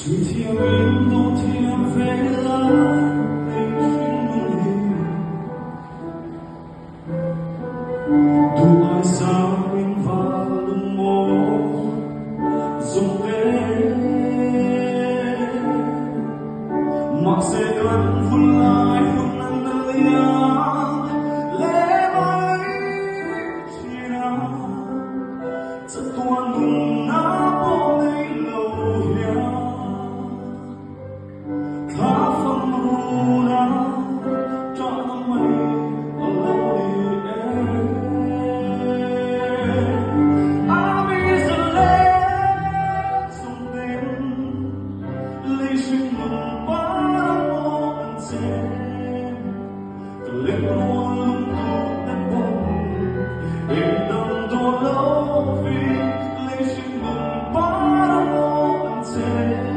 只thiếu biến đâu thêm về lại tình mình đủ ai sao mình vào lưng mồ dùng thế mặc sẽ cần phun lại phun nắng nắng lẽ bay chỉ nào rất tuôn đừng nát bỏ đây lâu ya tha phần runa cho nó mây ở lâu đi em ami giờ lên dùng tên lấy chuyện mừng ba một trên từ lên luôn lung tung đến bóng em đừng đổ lâu vì lấy chuyện mừng ba một trên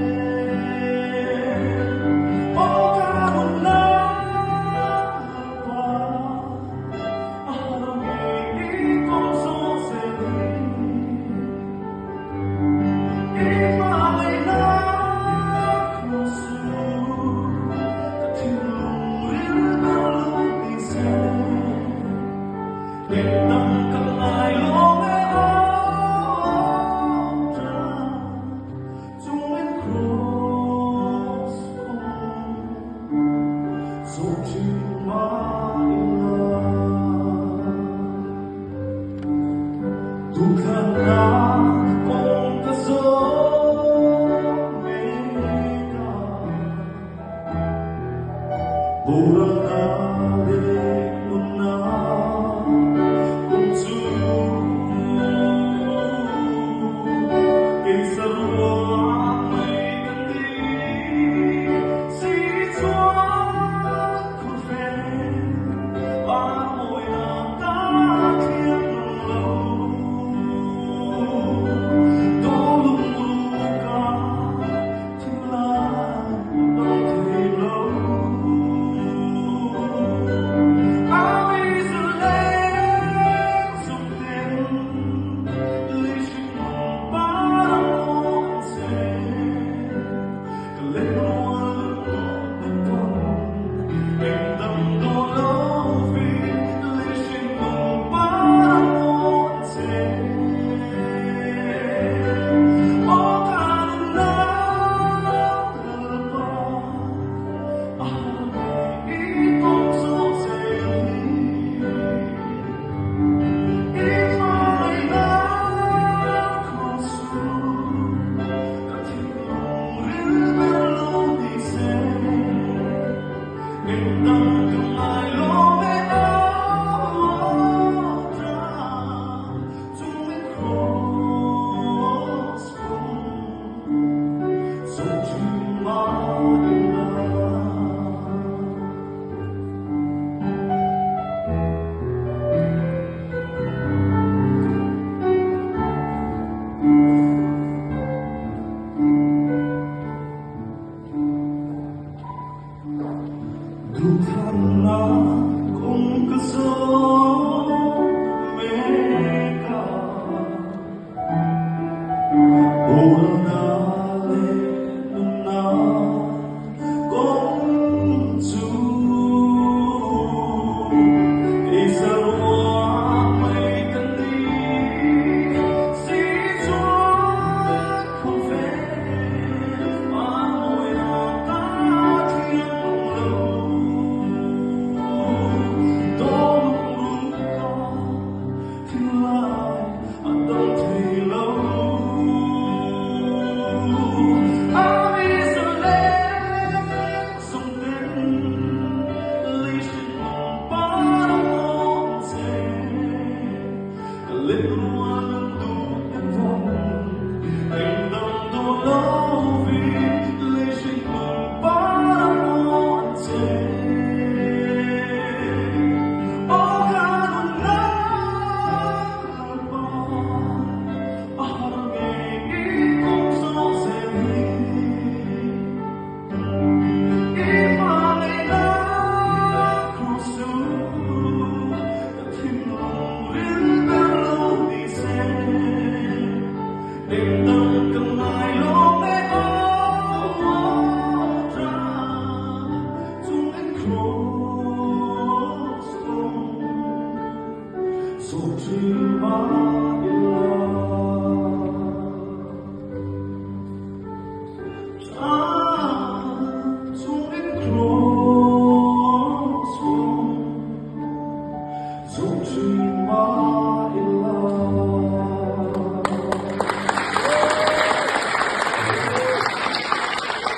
dù chỉ mãi